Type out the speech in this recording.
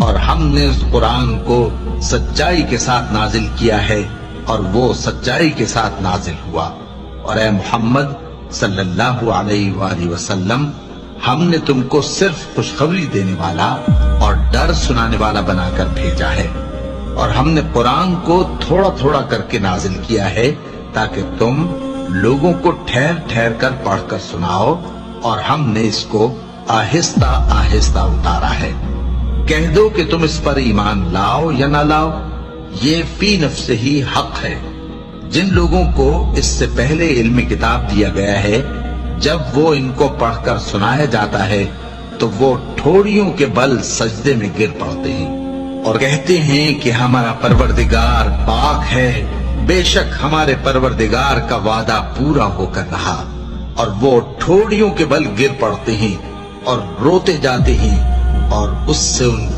اور ہم نے اس قرآن کو سچائی کے ساتھ نازل کیا ہے اور وہ سچائی کے ساتھ نازل ہوا۔ اور اے محمد صلی اللہ علیہ وآلہ وسلم، ہم نے تم کو صرف خوشخبری دینے والا اور ڈر سنانے والا بنا کر بھیجا ہے، اور ہم نے قرآن کو تھوڑا تھوڑا کر کے نازل کیا ہے تاکہ تم لوگوں کو ٹھہر ٹھہر کر پڑھ کر سناؤ، اور ہم نے اس کو آہستہ آہستہ اتارا ہے۔ کہہ دو کہ تم اس پر ایمان لاؤ یا نہ لاؤ، یہ فی نفس ہی حق ہے۔ جن لوگوں کو اس سے پہلے علم کتاب دیا گیا ہے، جب وہ ان کو پڑھ کر سنایا جاتا ہے تو وہ ٹھوڑیوں کے بل سجدے میں گر پڑتے ہیں اور کہتے ہیں کہ ہمارا پروردگار پاک ہے، بے شک ہمارے پروردگار کا وعدہ پورا ہو کر رہا، اور وہ ٹھوڑیوں کے بل گر پڑتے ہیں اور روتے جاتے ہیں اور اس سے ان